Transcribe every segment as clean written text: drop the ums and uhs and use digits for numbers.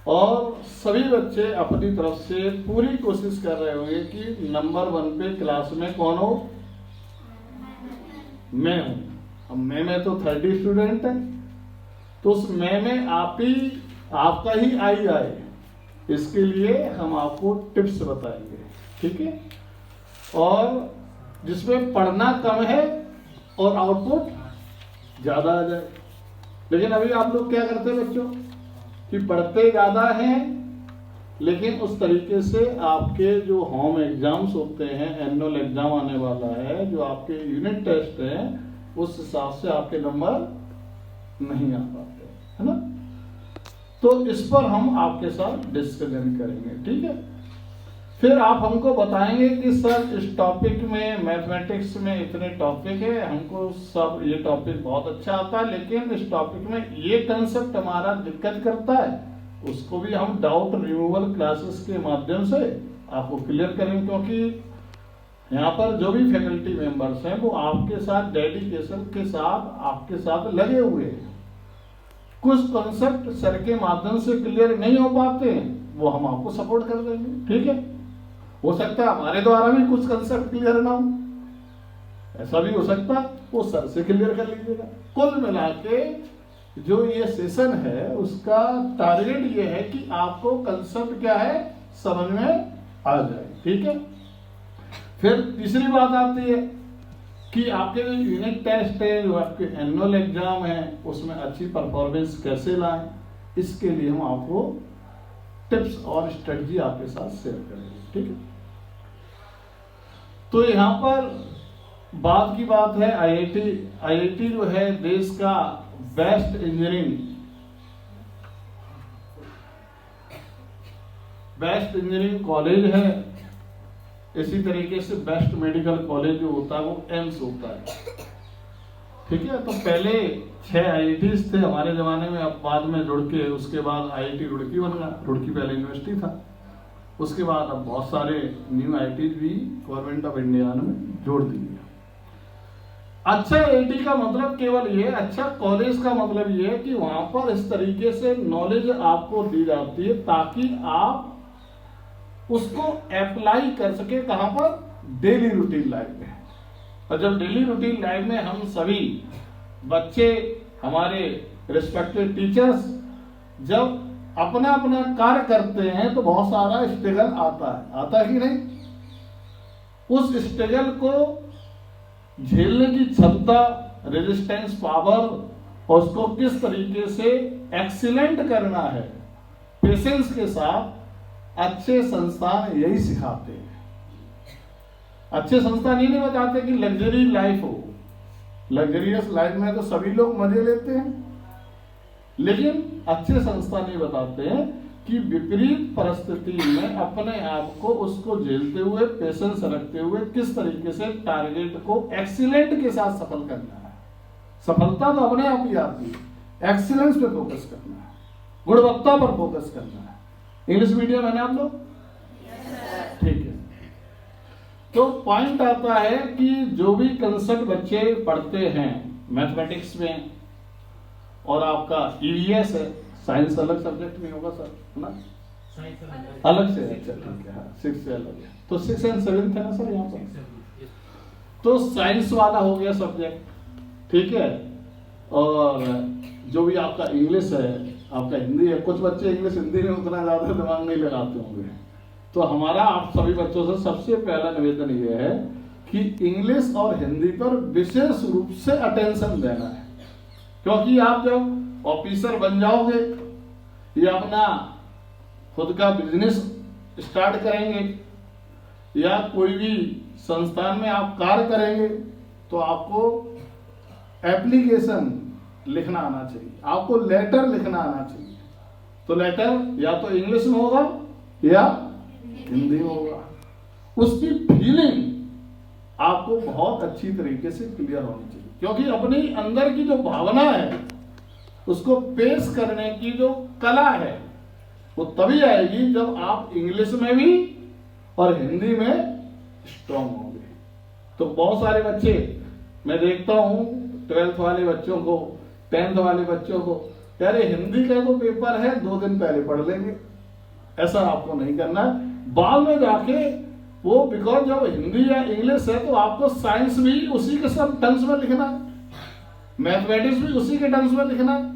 और सभी बच्चे अपनी तरफ से पूरी कोशिश कर रहे होंगे कि नंबर 1 पे क्लास में कौन हो? मैं हूं। अब मैं में तो 30 स्टूडेंट है, तो उस मैं में आपका ही आई आए, इसके लिए हम आपको टिप्स बताएंगे, ठीक है? और जिसमें पढ़ना कम है और आउटपुट ज्यादा आ जाए। लेकिन अभी आप लोग क्या करते हैं बच्चों कि पढ़ते ज्यादा हैं, लेकिन उस तरीके से आपके जो होम एग्जाम्स होते हैं, एनुअल एग्जाम आने वाला है, जो आपके यूनिट टेस्ट हैं, उस हिसाब से आपके नंबर नहीं आ पाते, है ना? तो इस पर हम आपके साथ डिस्कशन करेंगे, ठीक है? फिर आप हमको बताएंगे कि सर इस टॉपिक में, मैथमेटिक्स में इतने टॉपिक है, हमको सब ये टॉपिक बहुत अच्छा आता है, लेकिन इस टॉपिक में ये कंसेप्ट हमारा दिक्कत करता है, उसको भी हम डाउट रिमूवल क्लासेस के माध्यम से आपको क्लियर करेंगे। क्योंकि यहाँ पर जो भी फैकल्टी मेंबर्स हैं वो आपके साथ डेडिकेशन के साथ आपके साथ लगे हुए हैं। कुछ कॉन्सेप्ट सर के माध्यम से क्लियर नहीं हो पाते हैं, वो हम आपको सपोर्ट कर देंगे, ठीक है? हो सकता है हमारे द्वारा भी कुछ कंसेप्ट क्लियर ना हो, ऐसा भी हो सकता है, वो सर से क्लियर कर लीजिएगा। कुल मिला के जो ये सेशन है उसका टारगेट ये है कि आपको कंसेप्ट क्या है समझ में आ जाए, ठीक है? फिर तीसरी बात आती है कि आपके जो यूनिट टेस्ट है, जो आपके एनुअल एग्जाम है, उसमें अच्छी परफॉर्मेंस कैसे लाएं, इसके लिए हम आपको टिप्स और स्ट्रेटजी आपके साथ शेयर करेंगे, ठीक है? तो यहाँ पर बात की बात है आईआईटी जो है देश का बेस्ट इंजीनियरिंग कॉलेज है। इसी तरीके से बेस्ट मेडिकल कॉलेज जो होता है वो एम्स होता है, ठीक है? तो पहले 6 आईआईटीज थे हमारे जमाने में, अब बाद में जुड़ के उसके बाद आईआईटी रुड़की बन गया। रुड़की पहले यूनिवर्सिटी था, उसके बाद अब बहुत सारे न्यू आईआईटीज भी गवर्नमेंट ऑफ इंडिया में जोड़ दी गई। अच्छा आईआईटी का मतलब केवल ये, अच्छा कॉलेज का मतलब ये है कि वहां पर इस तरीके से नॉलेज आपको दी जाती है ताकि आप उसको अप्लाई कर सके, कहां पर? डेली रूटीन लाइफ में। और जब डेली रूटीन लाइफ में हम सभी बच्चे, हमारे रिस्पेक्टेड टीचर्स जब अपना अपना कार्य करते हैं तो बहुत सारा स्ट्रगल आता है कि नहीं? उस स्ट्रगल को झेलने की क्षमता, रेजिस्टेंस पावर, और उसको किस तरीके से एक्सीलेंट करना है पेशेंस के साथ, अच्छे संस्थान यही सिखाते हैं। अच्छे संस्थान ये नहीं बताते कि लग्जरी लाइफ हो, लग्जरियस लाइफ में तो सभी लोग मजे लेते हैं, लेकिन अच्छे संस्थान ये बताते हैं कि विपरीत परिस्थिति में अपने आप को उसको झेलते हुए, पेशेंस रखते हुए किस तरीके से टारगेट को एक्सीलेंट के साथ सफल करना है। सफलता तो अपने आप ही आती है, एक्सीलेंस पे फोकस करना है, गुणवत्ता पर फोकस करना है। इंग्लिश मीडियम है ना आप लोग? ठीक है। तो पॉइंट आता है कि जो भी कंसेप्ट बच्चे पढ़ते हैं मैथमेटिक्स में, और आपका ईवीएस है, साइंस अलग सब्जेक्ट में होगा सर, है ना? अलग से, अच्छा ठीक है, 6 से अलग है, तो 6 और 7 है ना सर यहाँ पर? तो साइंस वाला हो गया सब्जेक्ट, ठीक है? और जो भी आपका इंग्लिश है, आपका हिंदी है, कुछ बच्चे इंग्लिश हिंदी में उतना ज्यादा दिमाग नहीं लगाते होंगे, तो हमारा आप सभी बच्चों से सबसे पहला निवेदन ये है कि इंग्लिश और हिंदी पर विशेष रूप से अटेंशन देना है। क्योंकि आप जब ऑफिसर बन जाओगे या अपना खुद का बिजनेस स्टार्ट करेंगे या कोई भी संस्थान में आप कार्य करेंगे, तो आपको एप्लीकेशन लिखना आना चाहिए, आपको लेटर लिखना आना चाहिए। तो लेटर या तो इंग्लिश में होगा या हिंदी में होगा। उसकी फीलिंग आपको बहुत अच्छी तरीके से क्लियर होनी चाहिए, क्योंकि अपनी अंदर की जो भावना है उसको पेश करने की जो कला है वो तभी आएगी जब आप इंग्लिश में भी और हिंदी में स्ट्रांग होंगे। तो बहुत सारे बच्चे मैं देखता हूं 12th वाले बच्चों को, 10th वाले बच्चों को कह रहे हिंदी का तो पेपर है 2 दिन पहले पढ़ लेंगे, ऐसा आपको नहीं करना है। बाद में जाके वो, बिकॉज जब हिंदी या इंग्लिश है तो आपको साइंस भी उसी के सब टर्म्स में लिखना है, मैथमेटिक्स भी उसी के टर्म्स में लिखना है,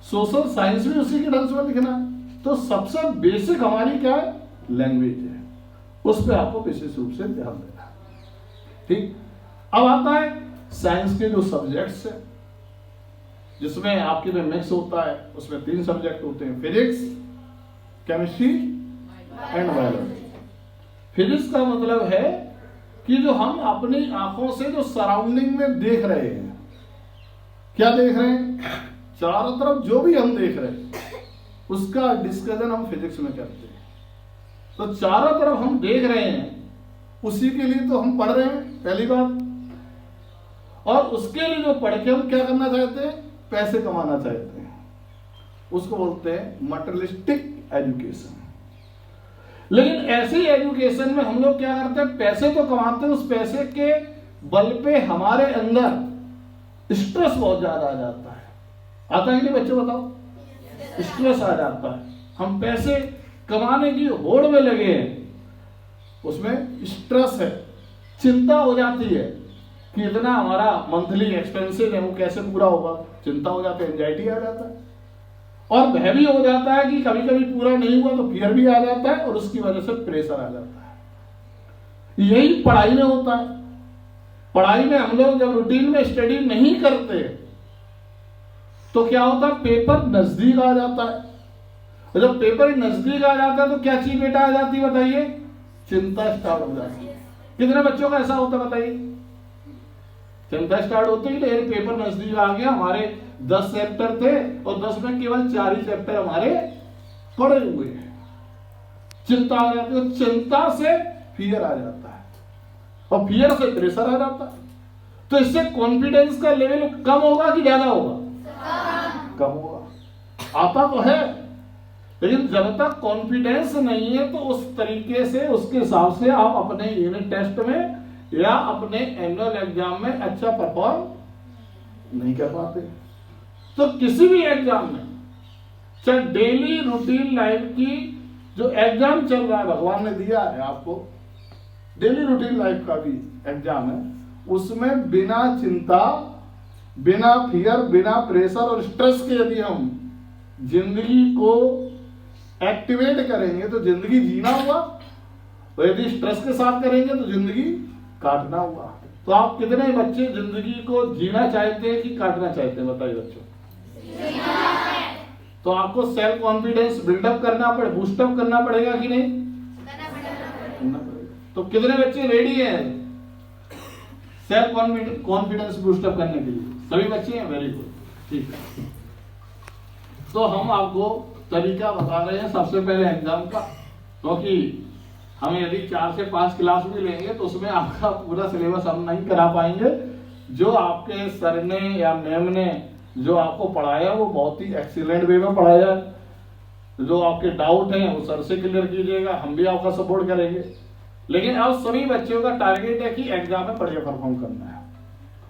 सोशल साइंस भी उसी के टर्म्स में लिखना है। तो सबसे बेसिक हमारी क्या है, लैंग्वेज है, उस पर आपको विशेष रूप से ध्यान देना है। ठीक, अब आता है साइंस के जो सब्जेक्ट्स है, जिसमें आपके में मिक्स होता है, उसमें 3 सब्जेक्ट होते हैं, physics, chemistry and biology. Physics का मतलब है कि जो हम अपनी आंखों से जो सराउंडिंग में देख रहे हैं, क्या देख रहे हैं, चारों तरफ जो भी हम देख रहे हैं उसका डिस्कशन हम फिजिक्स में करते हैं। तो चारों तरफ हम देख रहे हैं, उसी के लिए तो हम पढ़ रहे हैं, पहली बात। और उसके लिए जो पढ़ के हम क्या करना चाहते हैं, पैसे कमाना चाहते हैं, उसको बोलते हैं मटेरियलिस्टिक एजुकेशन। लेकिन ऐसी एजुकेशन में हम लोग क्या करते हैं, पैसे तो कमाते हैं, उस पैसे के बल पे हमारे अंदर स्ट्रेस बहुत ज्यादा आ जाता है। आता है कि नहीं बच्चे, बताओ? स्ट्रेस आ जाता है, हम पैसे कमाने की होड़ में लगे हैं, उसमें स्ट्रेस है, चिंता हो जाती है कि इतना हमारा मंथली एक्सपेंसेस है वो कैसे पूरा होगा, चिंता हो जाती है, एंजाइटी आ जाता है, और भय भी हो जाता है कि कभी कभी पूरा नहीं हुआ तो फियर भी आ जाता है, और उसकी वजह से प्रेशर आ जाता है। यही पढ़ाई में होता है। पढ़ाई में हम लोग जब रूटीन में स्टडी नहीं करते तो क्या होता है, पेपर नजदीक आ जाता है, और जब पेपर नजदीक आ जाता है तो क्या चीज बेटा आ जाती है, बताइए, चिंता स्टार्ट हो जाती है। कितने बच्चों का ऐसा होता है, बताइए? चिंता स्टार्ट होती है कि पेपर नजदीक आ गया, हमारे 10 चैप्टर थे और 10 में केवल 4 ही चैप्टर हमारे पढ़े हुए हैं, चिंता आ जाती है। चिंता से फियर आ जाता है, और फियर से प्रेशर आ जाता है। तो इससे कॉन्फिडेंस का लेवल कम होगा कि ज्यादा होगा? कम होगा। आता तो है, लेकिन जब तक कॉन्फिडेंस नहीं है तो उस तरीके से, उसके हिसाब से आप अपने यूनिट टेस्ट में या अपने एनुअल एग्जाम में अच्छा परफॉर्म नहीं कर पाते। तो किसी भी एग्जाम में, चाहे डेली रूटीन लाइफ की जो एग्जाम चल रहा है, भगवान ने दिया है आपको, डेली रूटीन लाइफ का भी एग्जाम है, उसमें बिना चिंता, बिना फियर, बिना प्रेशर और स्ट्रेस के यदि हम जिंदगी को एक्टिवेट करेंगे तो जिंदगी जीना हुआ, और यदि स्ट्रेस के साथ करेंगे तो जिंदगी काटना हुआ। तो आप कितने बच्चे जिंदगी को जीना चाहते हैं कि काटना चाहते हैं, बताइए बच्चों? तो आपको सेल्फ कॉन्फिडेंस बिल्डअप करना पड़े, बूस्टअप करना पड़ेगा कि नहीं? करना पड़ेगा। तो कितने बच्चे रेडी हैं सेल्फ कॉन्फिडेंस बूस्टअप करने के लिए? सभी बच्चे हैं, वेरी गुड, ठीक है। तो हम आपको तरीका बता रहे हैं सबसे पहले एग्जाम का, क्योंकि हमें यदि 4 से 5 क्लास भी लेंगे तो उसमें आपका पूरा सिलेबस हम नहीं करा पाएंगे। जो आपके सर ने या मैम ने जो आपको पढ़ाया वो बहुत ही एक्सीलेंट वे में पढ़ाया। जो आपके डाउट हैं वो सर से क्लियर कीजिएगा, हम भी आपका सपोर्ट करेंगे। लेकिन अब सभी बच्चों का टारगेट है कि एग्जाम में बढ़िया परफॉर्म करना है।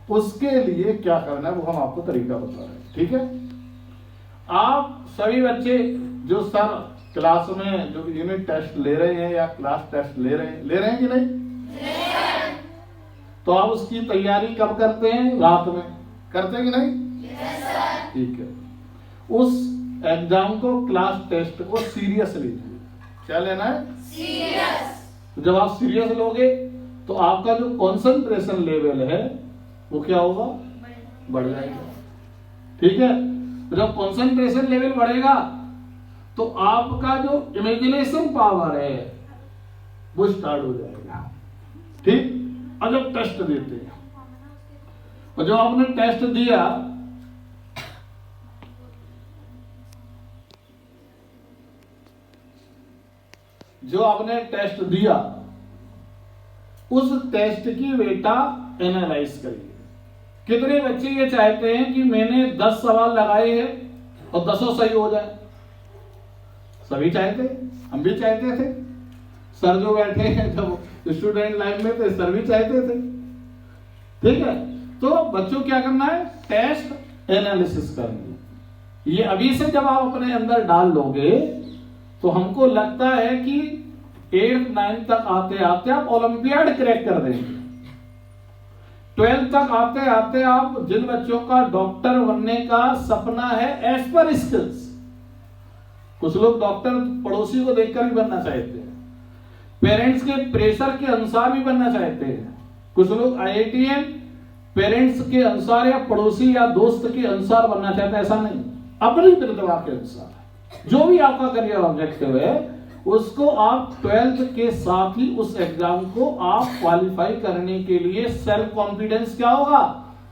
उसके लिए क्या करना है वो हम आपको तरीका बता रहे हैं, ठीक है? आप सभी बच्चे जो सर क्लास में जो यूनिट टेस्ट ले रहे हैं या क्लास टेस्ट ले रहे हैं कि नहीं? तो आप उसकी तैयारी कब करते हैं? रात में करते हैं कि नहीं? ठीक है। उस एग्जाम को, क्लास टेस्ट को सीरियस लीजिए। क्या लेना है? सीरियस। जब आप सीरियस लोगे तो आपका जो कंसंट्रेशन लेवल है वो क्या होगा? बढ़ जाएगा, ठीक है? जब कंसंट्रेशन लेवल बढ़ेगा तो आपका जो इमेजिनेशन पावर है वो स्टार्ट हो जाएगा, ठीक? और जब टेस्ट देते हैं, और जब आपने टेस्ट दिया उस टेस्ट की बेटा एनालाइज करिए। कितने बच्चे ये चाहते हैं कि मैंने 10 सवाल लगाए हैं और 10 सही हो जाए? सभी चाहते, हम भी चाहते थे। सर जो बैठे हैं जब स्टूडेंट लाइफ में थे, सर भी चाहते थे, ठीक है? तो बच्चों क्या करना है? टेस्ट एनालिसिस करनी। ये अभी से जब आप अपने अंदर डाल लोगे तो हमको लगता है कि 8th 9th तक आते आते आप ओलंपियाड क्रैक कर देंगे। 12th तक आते आते आप जिन बच्चों का डॉक्टर बनने का सपना है एज पर स्किल्स, कुछ लोग डॉक्टर पड़ोसी को देखकर भी बनना चाहते हैं, पेरेंट्स के प्रेशर के अनुसार भी बनना चाहते हैं, कुछ लोग IITian पेरेंट्स के अनुसार या पड़ोसी या दोस्त के अनुसार बनना चाहते हैं। ऐसा नहीं, अपनी प्रतिभा के अनुसार जो भी आपका करियर ऑब्जेक्टिव है उसको आप 12th के साथ ही उस एग्जाम को आप क्वालिफाई करने के लिए सेल्फ कॉन्फिडेंस क्या होगा,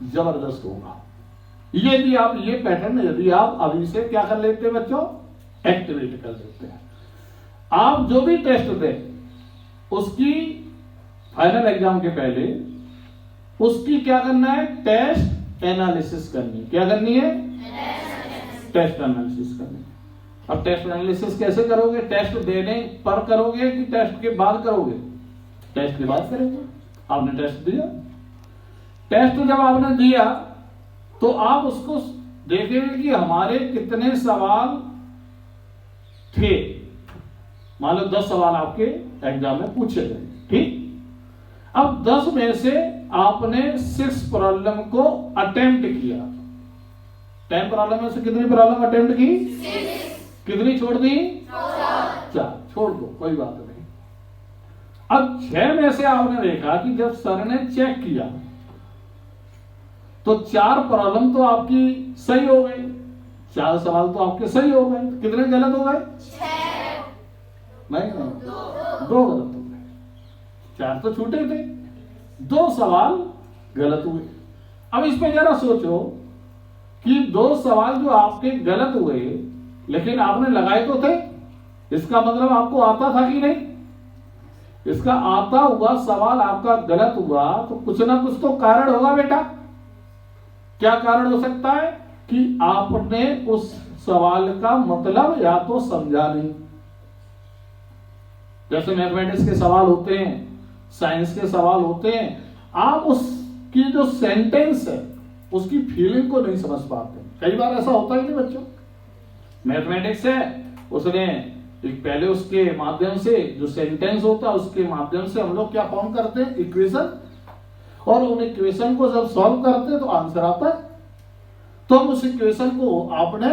जबरदस्त होगा। यदि आप ये पैटर्न यदि आप अभी से क्या कर लेते हैं बच्चों, एक्टिवेट कर लेते हैं, आप जो भी टेस्ट दें उसकी फाइनल एग्जाम के पहले उसकी क्या करना है, टेस्ट एनालिसिस करनी। क्या करनी है, टेस्ट एनालिसिस करनी। अब टेस्ट एनालिसिस कैसे करोगे, टेस्ट देने पर करोगे कि टेस्ट के बाद करोगे, टेस्ट के बाद करोगे। आपने टेस्ट दिया, टेस्ट जब आपने दिया तो आप उसको देखेंगे कि हमारे कितने सवाल थे। मान लो 10 सवाल आपके एग्जाम में पूछे गए, ठीक। अब 10 में से आपने 6 प्रॉब्लम को अटेम्प्ट किया। 10 प्रॉब्लम में से कितनी प्रॉब्लम अटेम्प्ट की, कितनी छोड़ दी, 4 छोड़ दो, कोई बात नहीं। अब 6 में से आपने देखा कि जब सर ने चेक किया तो 4 प्रॉब्लम तो आपकी सही हो गई, 4 सवाल तो आपके सही हो गए, कितने गलत हो गए, 6 नहीं, 2 गलत हो गए, 4 तो छूटे थे, 2 सवाल गलत हुए। अब इस पे जरा सोचो कि 2 सवाल जो आपके गलत हुए लेकिन आपने लगाए तो थे, इसका मतलब आपको आता था कि नहीं, इसका आता हुआ सवाल आपका गलत हुआ तो कुछ ना कुछ तो कारण होगा बेटा। क्या कारण हो सकता है कि आपने उस सवाल का मतलब या तो समझा नहीं। जैसे मैथमेटिक्स के सवाल होते हैं, साइंस के सवाल होते हैं, आप उसकी जो सेंटेंस है उसकी फीलिंग को नहीं समझ पाते। कई बार ऐसा होता ही नहीं बच्चों, मैथमेटिक्स है उसने एक पहले उसके माध्यम से जो सेंटेंस होता है उसके माध्यम से हम लोग क्या फॉर्म करते हैं, इक्वेशन, और उन इक्वेशन को जब सॉल्व करते हैं तो आंसर आता है। तो उस इक्वेशन को आपने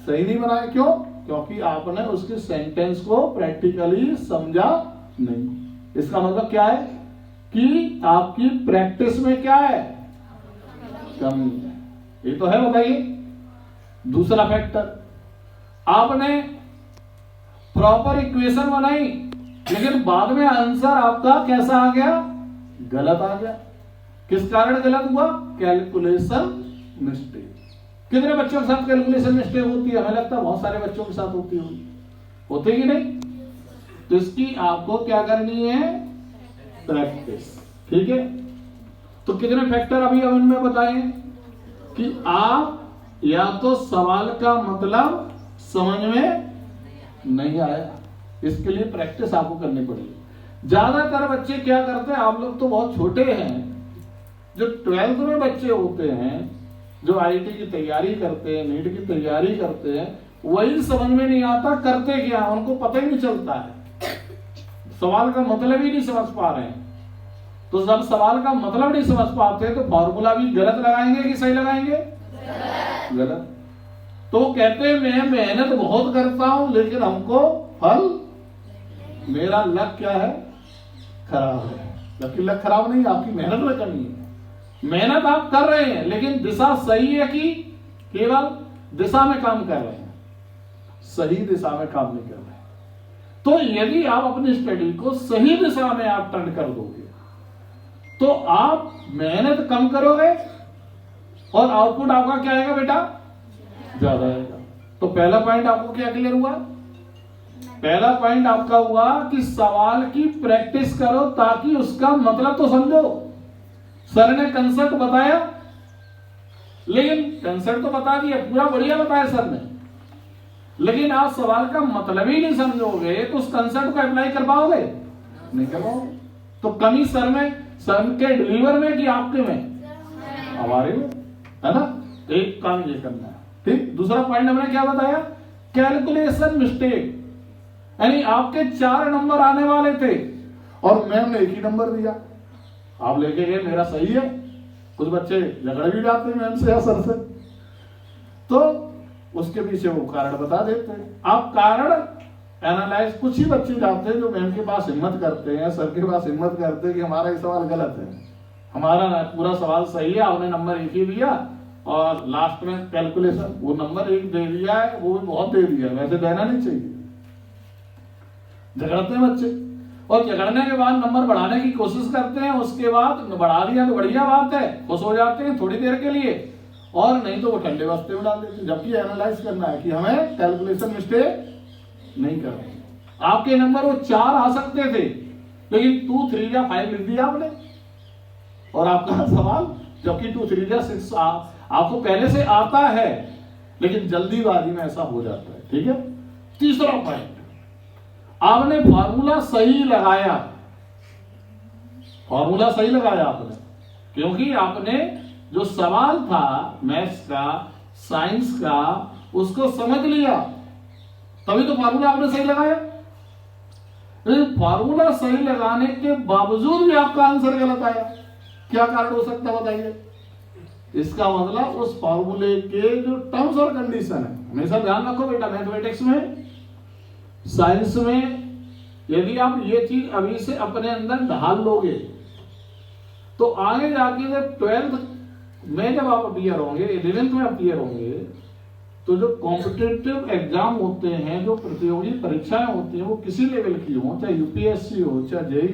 सही नहीं बनाया, क्यों, क्योंकि आपने उसके सेंटेंस को प्रैक्टिकली समझा नहीं। इसका मतलब क्या है कि आपकी प्रैक्टिस में क्या है, कमी है। ये तो है, बताइए। दूसरा फैक्टर, आपने प्रॉपर इक्वेशन बनाई लेकिन बाद में आंसर आपका कैसा आ गया, गलत आ गया। किस कारण गलत हुआ, कैलकुलेशन मिस्टेक। कितने बच्चों के साथ कैलकुलेशन मिस्टेक होती है, हमें लगता है बहुत सारे बच्चों के साथ होती होगी, होती कि नहीं। तो इसकी आपको क्या करनी है, प्रैक्टिस, ठीक है। तो कितने फैक्टर अभी हम इनमें बताएं कि आप या तो सवाल का मतलब समझ में नहीं आया, इसके लिए प्रैक्टिस आपको करनी पड़ेगी। ज्यादातर बच्चे क्या करते हैं, आप लोग तो बहुत छोटे हैं, जो 12th में बच्चे होते हैं जो IIT की तैयारी करते हैं, नीट की तैयारी करते हैं, वही समझ में नहीं आता करते क्या, उनको पता ही नहीं चलता है, सवाल का मतलब ही नहीं समझ पा रहे हैं। तो जब सवाल का मतलब नहीं समझ पाते तो फॉर्मूला भी गलत लगाएंगे कि सही लगाएंगे, गलत। तो कहते हैं मैं मेहनत बहुत करता हूं लेकिन हमको फल, मेरा लक क्या है, खराब है। जबकि लक खराब नहीं, आपकी मेहनत में कमी है। मेहनत आप कर रहे हैं लेकिन दिशा सही है कि केवल दिशा में काम कर रहे हैं, सही दिशा में काम नहीं कर रहे हैं। तो यदि आप अपनी स्टडी को सही दिशा में आप टर्न कर दोगे तो आप मेहनत कम करोगे और आउटपुट आपका क्या आएगा बेटा, ज्यादा आएगा। तो पहला पॉइंट आपको क्या क्लियर हुआ, पहला पॉइंट आपका हुआ कि सवाल की प्रैक्टिस करो ताकि उसका मतलब तो समझो। सर ने कंसेप्ट बताया, लेकिन कंसेप्ट तो बता दिया, पूरा बढ़िया बताया सर ने, लेकिन आप सवाल का मतलब ही नहीं समझोगे तो उस कंसेप्ट को अप्लाई कर पाओगे, नहीं कर पाओगे। तो कमी सर में, सर के डिलीवर में कि आपके में, हमारे में, है ना। एक काम ये करना है, ठीक। दूसरा पॉइंट हमने क्या बताया, कैलकुलेशन मिस्टेक, यानी आपके 4 नंबर आने वाले थे और मैम ने 1 ही नंबर दिया, आप लेके गए मेरा सही है। कुछ बच्चे झगड़ भी जाते हैं मैम से या सर से, तो उसके पीछे वो कारण बता देते हैं। आप कारण एनालाइज, कुछ ही बच्चे जाते हैं जो मैम के पास हिम्मत करते हैं, सर के पास हिम्मत करते हैं कि हमारा ये सवाल गलत है, हमारा पूरा सवाल सही है, आपने नंबर 1 ही दिया और लास्ट में कैलकुलेशन वो नंबर 1 दे दिया है, वो भी बहुत दे दिया है, वैसे देना नहीं चाहिए। झगड़ते हैं बच्चे और झगड़ने के बाद नंबर बढ़ाने की कोशिश करते हैं, उसके बाद बढ़ा दिया तो बढ़िया बात है, खुश हो जाते हैं थोड़ी देर के लिए, और नहीं तो वो ठंडे बस्ते में डाल देते हैं। जबकि एनालाइज करना है कि हमें कैलकुलेशन मिस्टेक नहीं करना। आपके नंबर वो 4 आ सकते थे, लेकिन 2 3 या 5 लिख दिया आपने और आपका सवाल, जबकि 2 3 या 6 आपको पहले से आता है, लेकिन जल्दीबाजी में ऐसा हो जाता है। ठीक है। तीसरा पॉइंट, आपने फॉर्मूला सही लगाया, फॉर्मूला सही लगाया आपने, क्योंकि आपने जो सवाल था मैथ्स का, साइंस का, उसको समझ लिया, तभी तो फॉर्मूला आपने सही लगाया। लेकिन फॉर्मूला सही लगाने के बावजूद भी आपका आंसर गलत आया, क्या कारण हो सकता है बताइए? इसका मतलब उस फॉर्मूले के जो टर्म्स और कंडीशन है, हमेशा ध्यान रखो बेटा, मैथमेटिक्स में, साइंस में, यदि आप ये चीज अभी से अपने अंदर ढाल लोगे तो आगे जाके जब 12th में जब आप अपीयर होंगे, 11th में अपीयर होंगे, तो जो कॉम्पिटिटिव एग्जाम होते हैं, जो प्रतियोगी परीक्षाएं होती हैं, वो किसी लेवल की हो, चाहे यूपीएससी हो, चाहे जेईई